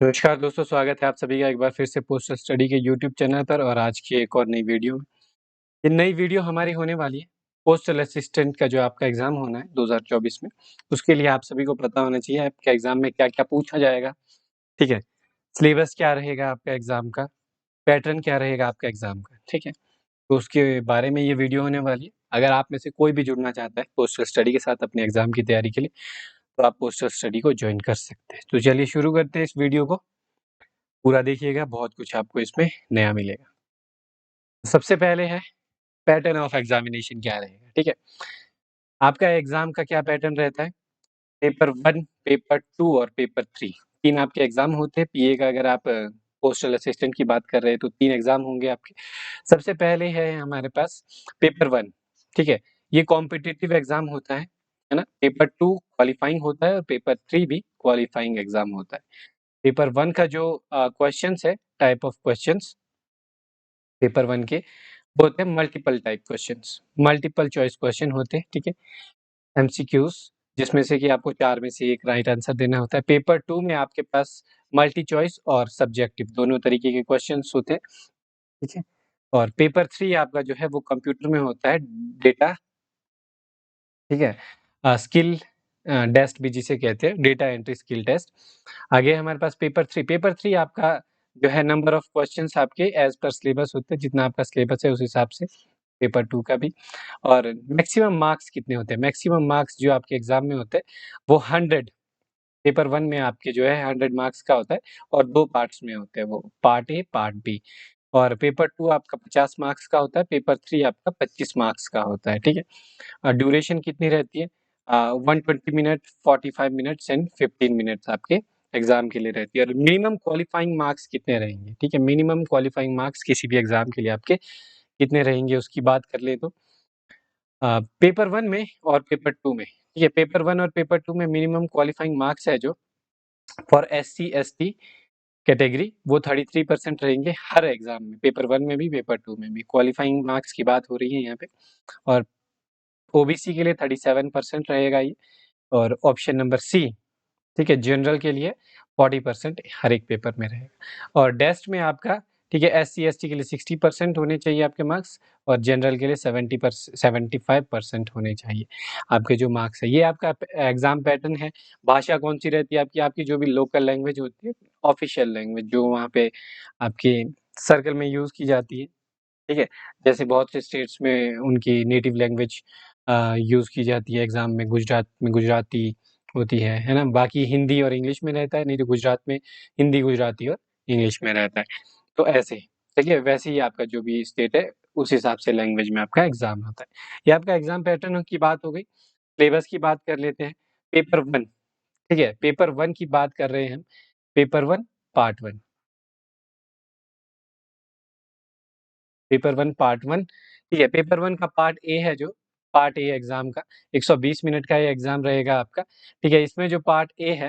नमस्कार दोस्तों, स्वागत है आप सभी का एक बार फिर से पोस्टल स्टडी के यूट्यूब चैनल पर और आज की एक और नई वीडियो में। ये नई वीडियो हमारी होने वाली है पोस्टल असिस्टेंट का जो आपका एग्ज़ाम होना है 2024 में, उसके लिए आप सभी को पता होना चाहिए आपके एग्ज़ाम में क्या-क्या पूछा जाएगा, ठीक है? सिलेबस क्या रहेगा आपका एग्ज़ाम का, पैटर्न क्या रहेगा आपका एग्ज़ाम का, ठीक है? तो उसके बारे में ये वीडियो होने वाली है। अगर आप में से कोई भी जुड़ना चाहता है पोस्टल स्टडी के साथ अपने एग्ज़ाम की तैयारी के लिए, तो आप पोस्टल स्टडी को जॉइन कर सकते हैं। तो चलिए शुरू करते हैं इस वीडियो को। पूरा देखिएगा, बहुत कुछ आपको इसमें नया मिलेगा। सबसे पहले है पैटर्न ऑफ एग्जामिनेशन क्या रहेगा, ठीक है? आपका एग्ज़ाम का क्या पैटर्न रहता है? पेपर 1, पेपर 2 और पेपर 3 3 आपके एग्ज़ाम होते हैं। पीए का अगर आप पोस्टल असिस्टेंट की बात कर रहे हैं तो 3 एग्ज़ाम होंगे आपके। सबसे पहले है हमारे पास पेपर 1, ठीक है? ये कॉम्पिटिटिव एग्ज़ाम होता है ना? पेपर 2 क्वालीफाइंग होता है और पेपर 3 भी क्वालीफाइंग एग्ज़ाम होता है। पेपर 1 का जो क्वेश्चन्स है, टाइप ऑफ क्वेश्चन्स पेपर 1 के वो होते हैं multiple type questions, multiple choice question होते हैं, ठीक है? एमसीक्यूज़ जिसमें से कि आपको 4 में से 1 राइट आंसर देना होता है। पेपर 2 में आपके पास मल्टी चॉइस और सब्जेक्टिव दोनों तरीके के क्वेश्चंस होते हैं, ठीक है? और पेपर 3 आपका जो है वो कंप्यूटर में होता है डेटा, ठीक है? स्किल टेस्ट भी जिसे कहते हैं, डेटा एंट्री स्किल टेस्ट। आगे हमारे पास पेपर 3 आपका जो है नंबर ऑफ क्वेश्चंस आपके एज़ पर सिलेबस होते हैं, जितना आपका सिलेबस है उस हिसाब से पेपर 2 का भी। और मैक्सिमम मार्क्स कितने होते हैं? मैक्सिमम मार्क्स जो आपके एग्ज़ाम में होते हैं, वो 100 पेपर 1 में आपके जो है 100 मार्क्स का होता है और 2 पार्ट्स में होते हैं वो, पार्ट ए, पार्ट बी। और पेपर 2 आपका 50 मार्क्स का होता है, पेपर 3 आपका 25 मार्क्स का होता है, ठीक है? ड्यूरेशन कितनी रहती है? 120 मिनट, 45 मिनट्स एंड 15 मिनट्स आपके एग्ज़ाम के लिए रहती है और मिनिमम क्वालीफाइंग मार्क्स कितने रहेंगे, ठीक है? मिनिमम क्वालीफाइंग मार्क्स किसी भी एग्ज़ाम के लिए आपके कितने रहेंगे उसकी बात कर लें तो पेपर 1 में और पेपर 2 में, ठीक है? पेपर 1 और पेपर 2 में मिनिमम क्वालीफाइंग मार्क्स है जो फॉर एससी, एसटी कैटेगरी वो 33% रहेंगे हर एग्ज़ाम में, पेपर 1 में भी, पेपर 2 में भी। क्वालीफाइंग मार्क्स की बात हो रही है यहाँ पे और ओबीसी के लिए 37% रहेगा ये और ऑप्शन नंबर सी, ठीक है, जनरल के लिए 40% हर एक पेपर में रहेगा और टेस्ट में आपका, ठीक है, एससी-एसटी के लिए 60% होने चाहिए आपके मार्क्स और जनरल के लिए 75% होने चाहिए आपके जो मार्क्स है। ये आपका एग्ज़ाम पैटर्न है। भाषा कौन-सी रहती है आपकी? आपकी जो भी लोकल लैंग्वेज होती है, ऑफ़िशियल लैंग्वेज जो वहाँ पे आपके सर्कल में यूज़ की जाती है, ठीक है? जैसे बहुत से स्टेट्स में उनकी नेटिव लैंग्वेज यूज़ की जाती है एग्ज़ाम में, गुजरात में गुजराती होती है ना? बाकी हिंदी और इंग्लिश में रहता है, नहीं तो गुजरात में हिंदी, गुजराती और इंग्लिश में रहता है। तो ऐसे, ठीक है? वैसे ही आपका जो भी स्टेट है, उस हिसाब से लैंग्वेज में आपका एग्ज़ाम होता है। ये आपका एग्ज़ाम पैटर्न की बात हो गई। सिलेबस की बात कर लेते हैं। पेपर 1, ठीक है? पेपर 1 की बात कर रहे हैं हम। पेपर 1 पार्ट 1, पेपर 1 पार्ट 1, ठीक है? पेपर 1 का पार्ट ए है जो, पार्ट ए एग्ज़ाम का 120 मिनट का ये एग्ज़ाम रहेगा आपका, ठीक है? इसमें जो पार्ट ए है,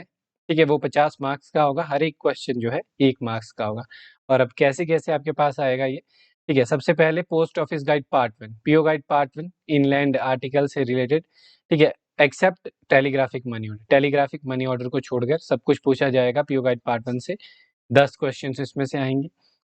ठीक है? वो 50 मार्क्स का होगा, हर एक क्वेश्चन जो है 1 मार्क्स का होगा। और अब कैसे-कैसे आपके पास आएगा ये, ठीक है? सबसे पहले post office guide part 1, PO guide part 1, inland article से रिलेटेड, ठीक है? Except telegraphic money order, telegraphic money order को छोड़कर सब कुछ पूछा जाएगा पीओ गाइड पार्ट 1 से, 10 क्वेश्चन्स इसमें से आएँगे।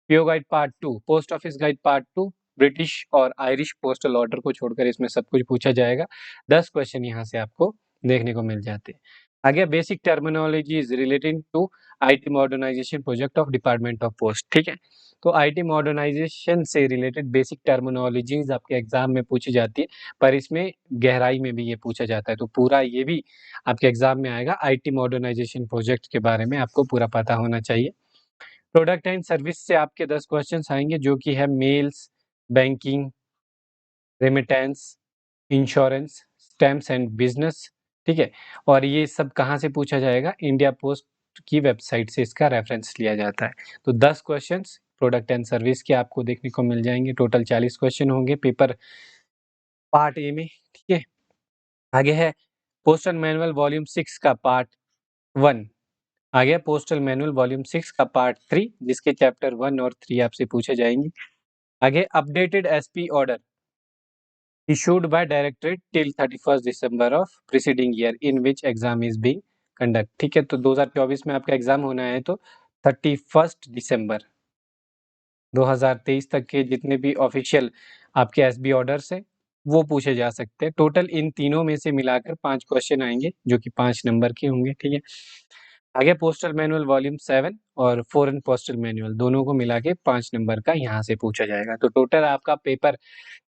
PO guide part 2, post office guide part 2, British और आयरिश पोस्टल ऑर्डर को छोड़कर इसमें सब कुछ पूछा जाएगा। 10 क्वेश्चन यहाँ से आपको देखने को मिल जाते हैं। आगे basic terminologies relating to IT modernisation project of department of post, ठीक है? तो आईटी मॉडर्नाइजेशन से रिलेटेड बेसिक टर्मिनोलॉजीज़ आपके एग्ज़ाम में पूछी जाती है, पर इसमें गहराई में भी ये पूछा जाता है। तो पूरा ये भी आपके एग्ज़ाम में आएगा, आईटी मॉडर्नाइजेशन प्रोजेक्ट के बारे में आपको पूरा पता होना चाहिए। प्रोडक्ट एंड सर्विस से आपके 10 क्वेश्चन्स आएँगे जो कि है mails, banking, remittance, insurance, stamps and business, ठीक है? और ये सब कहाँ से पूछा जाएगा? इंडिया पोस्ट की वेबसाइट से इसका रेफ़रेंस लिया जाता है। तो 10 क्वेश्चन्स प्रोडक्ट एंड सर्विस के आपको देखने को मिल जाएँगे, टोटल 40 क्वेश्चन होंगे पेपर पार्ट ए में, ठीक है? आगे है पोस्टल मैनुअल वॉल्यूम 6 का पार्ट 1, आ गया पोस्टल मैनुअल वॉल्यूम 6 का पार्ट 3 जिसके चैप्टर 1 और 3 आपसे पूछे जाएँगे। आगे updated SP order issued by directorate till 31st December of preceding year in which exam is being conduct, ठीक है? तो 2024 में आपका एग्जाम होना है तो 31 दिसंबर 2023 तक के जितने भी ऑफिशियल आपके एसबी ऑर्डर्स हैं, वो पूछे जा सकते हैं। टोटल इन तीनों में से मिलाकर 5 क्वेश्चन आएँगे, जो कि 5 नंबर के होंगे, ठीक है? आगे पोस्टल मैनुअल वॉल्यूम 7 और फॉरेन पोस्टल मैनुअल दोनों को मिला के 5 नंबर का यहाँ से पूछा जाएगा। तो टोटल आपका पेपर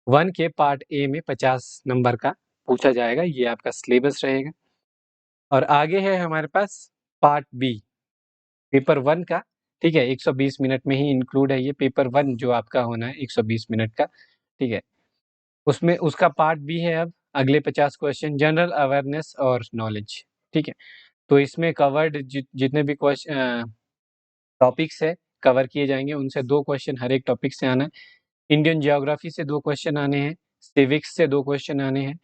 1 के पार्ट ए में 50 नंबर का पूछा जाएगा, ये आपका सिलेबस रहेगा। और आगे है हमारे पास पार्ट बी, पेपर 1 का, ठीक है? 120 मिनट में ही इंक्लूड है ये पेपर 1 जो आपका होना है 120 मिनट का, ठीक है? उसमें उसका पार्ट बी है अब अगले 50 क्वेश्चन जनरल अवेयरनेस और नॉलेज, ठीक है? तो इसमें कवर्ड जितने भी टॉपिक्स है कवर किए जाएँगे, उनसे 2 क्वेश्चन हर एक टॉपिक से आना है। इंडियन ज्योग्राफी से 2 क्वेश्चन आने हैं, सिविक्स से 2 क्वेश्चन आने हैं,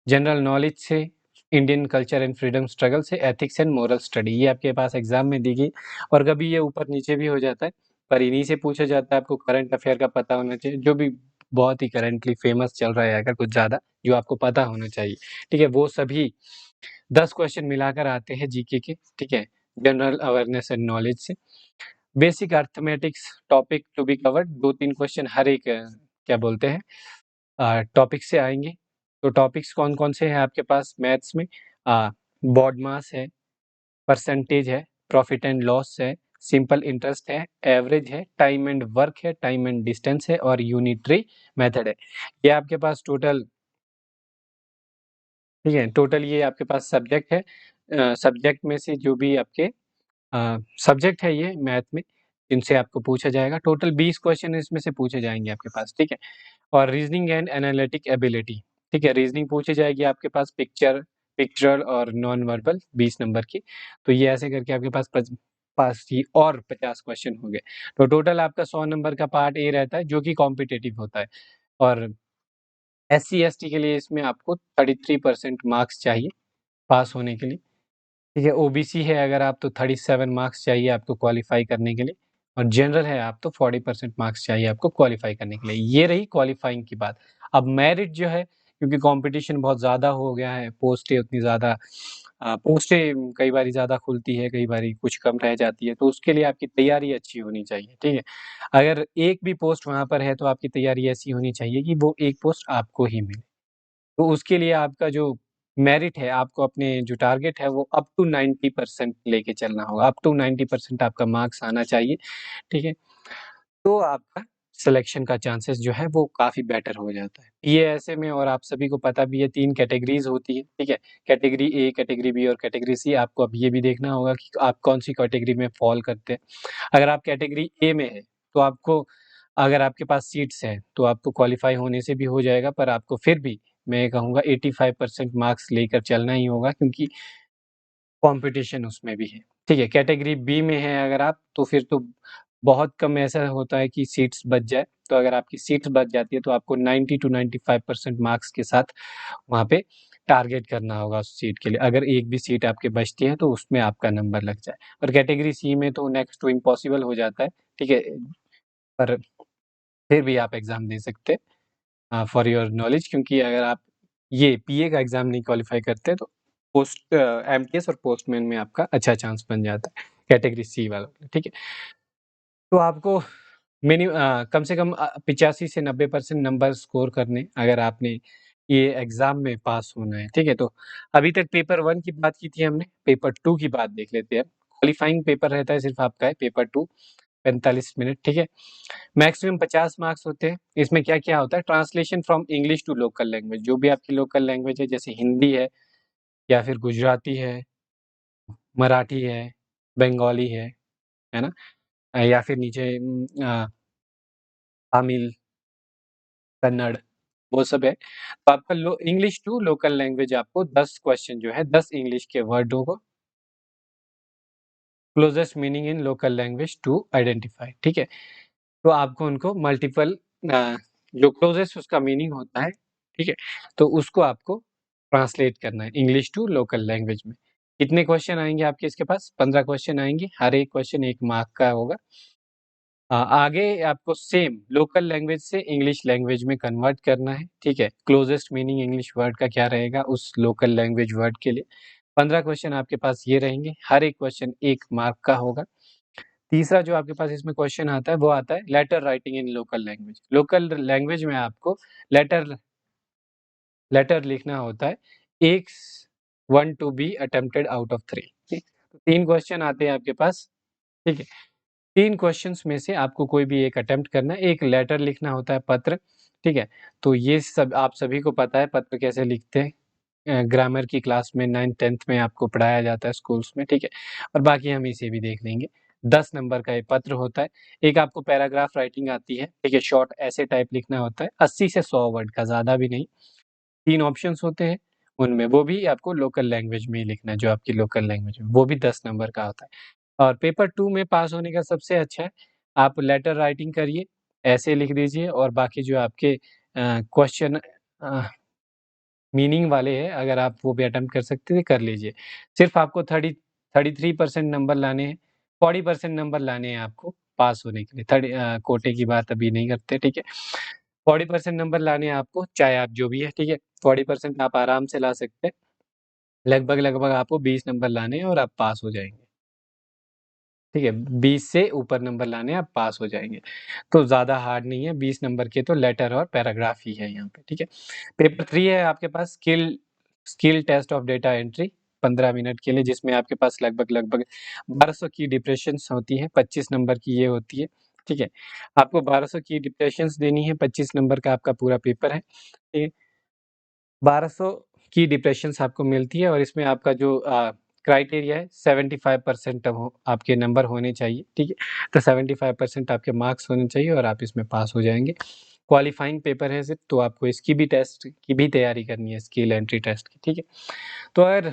जनरल नॉलेज से, Indian culture and freedom struggle से, एथिक्स एंड मोरल स्टडी ये आपके पास एग्जाम में दी गई। और कभी ये ऊपर-नीचे भी हो जाता है, पर इन्हीं से पूछा जाता है। आपको करंट अफेयर का पता होना चाहिए, जो भी बहुत ही करंटली फेमस चल रहा है अगर कुछ ज़्यादा, जो आपको पता होना चाहिए, ठीक है? वो सभी 10 क्वेश्चन मिलाकर आते हैं जीके के, ठीक है? जनरल अवेयरनेस एंड नॉलेज से। Basic arithmetics topic to be covered 2-3 question हर एक क्या बोलते हैं टॉपिक से आएँगे। तो टॉपिक्स कौन-कौन से हैं आपके पास मैथ्स में? बॉड मास है, परसेंटेज है, प्रॉफिट एंड लॉस है, सिंपल इंटरेस्ट है, एवरेज है, टाइम एंड वर्क है, टाइम एंड डिस्टेंस है और यूनिटरी मेथड है। ये आपके पास टोटल, ठीक है? टोटल ये आपके पास सब्जेक्ट है। सब्जेक्ट में से जो भी आपके सब्जेक्ट है ये मैथ में, इनसे आपको पूछा जाएगा। टोटल 20 क्वेश्चन इसमें से पूछे जाएँगे आपके पास, ठीक है? और रीज़निंग एंड एनालिटिक एबिलिटी, ठीक है? रीज़निंग पूछी जाएगी आपके पास पिक्चरल और नॉन वर्बल 20 नंबर की। तो ये ऐसे करके आपके पास ये और 50 क्वेश्चन हो गए। तो टोटल आपका 100 नंबर का पार्ट ए रहता है, जो कि कॉम्पिटिटिव होता है। और एससी-एसटी के लिए इसमें आपको 33% मार्क्स चाहिए पास होने के लिए। ठीक है, ओबीसी है अगर आप तो 37 मार्क्स चाहिए आपको क्वालीफाई करने के लिए और जनरल है आप तो 40% मार्क्स चाहिए आपको क्वालीफाई करने के लिए। ये रही क्वालीफाइंग की बात। अब मेरिट जो है क्योंकि कॉम्पिटिशन बहुत ज़्यादा हो गया है, पोस्टें उतनी ज़्यादा पोस्टें कई बारी ज़्यादा खुलती है, कई बारी कुछ कम रह जाती है, तो उसके लिए आपकी तैयारी अच्छी होनी चाहिए, ठीक है? अगर एक भी पोस्ट वहाँ पर है तो आपकी तैयारी ऐसी होनी चाहिए कि वो एक पोस्ट आपको ही मिले। तो उसके लिए आपका जो मेरिट है, आपको अपने जो टारगेट है वो अप टू 90% लेके चलना होगा। अप टू 90% आपका मार्क्स आना चाहिए, ठीक है? तो आपका सिलेक्शन का चांसेस जो है वो काफ़ी बेटर हो जाता है। ये ऐसे में और आप सभी को पता भी है 3 कैटेगरीज़ होती है, ठीक है? कैटेगरी ए, कैटेगरी बी और कैटेगरी सी। आपको अब ये भी देखना होगा कि आप कौन-सी कैटेगरी में फ़ॉल करते हैं। अगर आप कैटेगरी ए में हैं, तो आपको अगर आपके पास सीट्स हैं, तो आपको क्वालीफाई होने से भी हो जाएगा, पर आपको फिर भी मैं कहूँगा 85% मार्क्स लेकर चलना ही होगा क्योंकि कॉम्पिटिशन उसमें भी है। ठीक है, कैटेगरी बी में हैं अगर आप, तो फिर तो बहुत कम ऐसा होता है कि सीट्स बच जाए। तो अगर आपकी सीट्स बच जाती है, तो आपको 90 टू 95% मार्क्स के साथ वहाँ पे टारगेट करना होगा उस सीट के लिए। अगर एक भी सीट आपकी बचती है, तो उसमें आपका नंबर लग जाए। और कैटेगरी सी में तो नेक्स्ट टू इम्पॉसिबल हो जाता है, ठीक है? पर फिर भी आप एग्ज़ाम दे सकते हैं फॉर योर नॉलेज क्योंकि अगर आप ये पीए का एग्ज़ाम नहीं क्वालीफाई करते तो एमटीएस और पोस्टमैन में आपका अच्छा चांस बन जाता है, कैटेगरी सी वालों के लिए, ठीक है? तो आपको कम से कम 85 से 90% नंबर स्कोर करने अगर आपने ये एग्ज़ाम में पास होना है, ठीक है? तो अभी तक पेपर 1 की बात की थी हमने, पेपर 2 की बात देख लेते हैं अब। क्वालीफाइंग पेपर रहता है सिर्फ़ आपका है पेपर 2 45 मिनट, ठीक है? मैक्सिमम 50 मार्क्स होते हैं। इसमें क्या-क्या होता है translation from English to local language जो भी आपकी लोकल लैंग्वेज है जैसे हिंदी है या फिर गुजराती है, मराठी है, बंगाली है ना? या फिर नीचे तमिल, कन्नड़ वो सब है। तो आपका लो इंग्लिश टू लोकल लैंग्वेज आपको 10 क्वेश्चन जो है 10 इंग्लिश के वर्डों को closest meaning in local language to identify ठीक है? तो आपको उनको मल्टीपल जो क्लोज़ेस्ट उसका मीनिंग होता है, ठीक है? तो उसको आपको ट्रांसलेट करना है इंग्लिश टू लोकल लैंग्वेज में। कितने क्वेश्चन आएँगे आपके इसके पास? 15 क्वेश्चन आएँगे, हर एक क्वेश्चन 1 मार्क का होगा। आगे आपको सेम लोकल लैंग्वेज से इंग्लिश लैंग्वेज में कन्वर्ट करना है, ठीक है? क्लोज़ेस्ट मीनिंग इंग्लिश वर्ड का क्या रहेगा उस लोकल लैंग्वेज वर्ड के लिए। 15 क्वेश्चन आपके पास ये रहेंगे, हर एक क्वेश्चन 1 मार्क का होगा। तीसरा जो आपके पास इसमें क्वेश्चन आता है वो आता है letter writing in local language. Local language में आपको लेटर लिखना होता है एक 1 to be attempted out of 3। ठीक, तो 3 क्वेश्चन आते हैं आपके पास। ठीक है, 3 क्वेश्चंस में से आपको कोई भी एक अटेम्प्ट करना है। एक लेटर लिखना होता है, पत्र। ठीक है, तो ये सब आप सभी को पता है पत्र कैसे लिखते हैं। ग्रामर की क्लास में 9th-10th में आपको पढ़ाया जाता है स्कूल्स में। ठीक है, और बाकी हम इसे भी देख लेंगे। 10 नंबर का ये पत्र होता है। एक आपको पैराग्राफ राइटिंग आती है। ठीक है, शॉर्ट ऐसे टाइप लिखना होता है 80 से 100 वर्ड का, ज़्यादा भी नहीं। 3 ऑप्शंस होते हैं उनमें, वो भी आपको लोकल लैंग्वेज में ही लिखना है, जो आपकी लोकल लैंग्वेज है, वो भी 10 नंबर का होता है। और पेपर 2 में पास होने का सबसे अच्छा है, आप लेटर राइटिंग करिए, ऐसे लिख दीजिए और बाकी जो आपके क्वेश्चन मीनिंग वाले हैं, अगर आप वो भी अटेम्प्ट कर सकते हैं, कर लीजिए। सिर्फ़ आपको 33% नंबर लाने हैं, 40% नंबर लाने हैं आपको पास होने के लिए। कोटे की बात अभी नहीं करते, ठीक है? 40% नंबर लाने हैं आपको, चाहे आप जो भी है, ठीक है? 40% आप आराम से ला सकते हैं। लगभग-लगभग आपको 20 नंबर लाने हैं और आप पास हो जाएँगे। ठीक है, 20 से ऊपर नंबर लाने हैं, आप पास हो जाएँगे। तो ज़्यादा हार्ड नहीं है, 20 नंबर के तो लेटर और पैराग्राफ ही है यहाँ पे, ठीक है। पेपर 3 है आपके पास skill test of data entry, 15 minute के लिए, जिसमें आपके पास लगभग 1200 की डिप्रेशंस होती है, 25 नंबर की ये होती है, ठीक है। आपको 1200 की डिप्रेशंस देनी है, 25 नंबर का आपका पूरा पेपर है, ठीक है। 1200 की डिप्रेशंस आपको मिलती है और इसमें आपका जो क्राइटेरिया है 75% हो आपके नंबर होने चाहिए, ठीक है? तो 75% आपके मार्क्स होने चाहिए और आप इसमें पास हो जाएँगे। क्वालीफाइंग पेपर है सिर्फ़, तो आपको इसकी भी टेस्ट की भी तैयारी करनी है, स्किल एंट्री टेस्ट की, ठीक है? तो अगर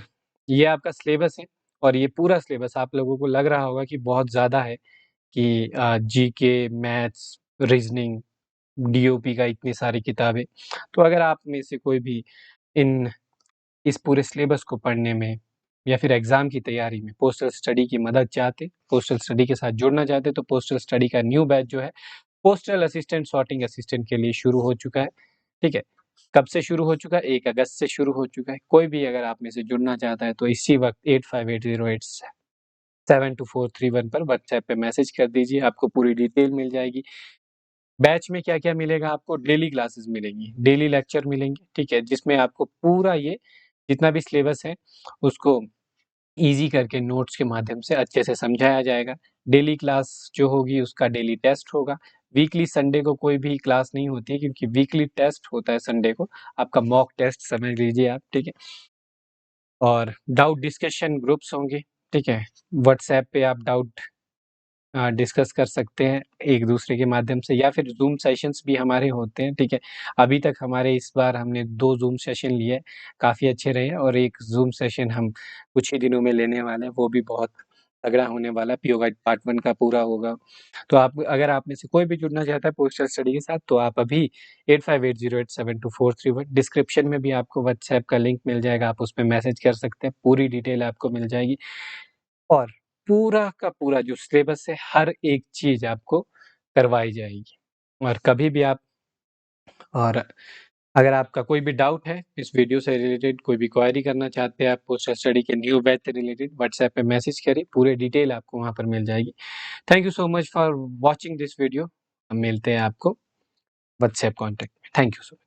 ये आपका सिलेबस है और ये पूरा सिलेबस आप लोगों को लग रहा होगा कि बहुत ज़्यादा है कि जीके, मैथ्स, रीज़निंग, डीओपी का इतनी सारी किताबें, तो अगर आप में से कोई भी इन इस पूरे सिलेबस को पढ़ने में या फिर एग्ज़ाम की तैयारी में पोस्टल स्टडी की मदद चाहते, पोस्टल स्टडी के साथ जुड़ना चाहते, तो पोस्टल स्टडी का न्यू बैच जो है, पोस्टल असिस्टेंट, सॉर्टिंग असिस्टेंट के लिए शुरू हो चुका है, ठीक है? कब से शुरू हो चुका है? 1 अगस्त से शुरू हो चुका है। कोई भी अगर आप में से जुड़ना चाहता है, तो इसी वक़्त 8580872431 पर व्हाट्सएप पे मैसेज कर दीजिए, आपको पूरी डिटेल मिल जाएगी। बैच में क्या-क्या मिलेगा आपको? डेली क्लासेस मिलेंगी, डेली लेक्चर मिलेंगे, ठीक है? जिसमें आपको पूरा ये जितना भी सिलेबस है, उसको ईज़ी करके नोट्स के माध्यम से अच्छे से समझाया जाएगा। डेली क्लास जो होगी उसका डेली टेस्ट होगा। वीकली संडे को कोई भी क्लास नहीं होती है क्योंकि वीकली टेस्ट होता है संडे को। आपका मॉक टेस्ट समझ लीजिए आप, ठीक है? और डाउट डिस्कशन ग्रुप्स होंगे, ठीक है? व्हाट्सऐप पे आप डाउट डिस्कस कर सकते हैं एक-दूसरे के माध्यम से या फिर ज़ूम सेशंस भी हमारे होते हैं, ठीक है? अभी तक हमारे इस बार हमने 2 ज़ूम सेशन लिए, काफ़ी अच्छे रहे और एक ज़ूम सेशन हम कुछ ही दिनों में लेने वाले हैं, वो भी बहुत तगड़ा होने वाला है, पीओ गाइड पार्ट 1 का पूरा होगा। तो आप अगर आप में से कोई भी जुड़ना चाहता है पोस्टल स्टडी के साथ, तो आप अभी 8580872431 डिस्क्रिप्शन में भी आपको व्हाट्सऐप का लिंक मिल जाएगा, आप उसपे मैसेज कर सकते हैं, पूरी डिटेल आपको मिल जाएगी। और पूरा का पूरा जो सिलेबस है, हर एक चीज़ आपको करवाई जाएगी और कभी भी आप और अगर आपका कोई भी डाउट है इस वीडियो से रिलेटेड, कोई भी क्वेरी करना चाहते हैं आप पोस्टल स्टडी के न्यू बैच से रिलेटेड, व्हाट्सएप पे मैसेज करिए, पूरे डिटेल आपको वहाँ पर मिल जाएगी। Thank you so much for watching this video. हम मिलते हैं आपको व्हाट्सएप कॉन्टैक्ट में। Thank you so much.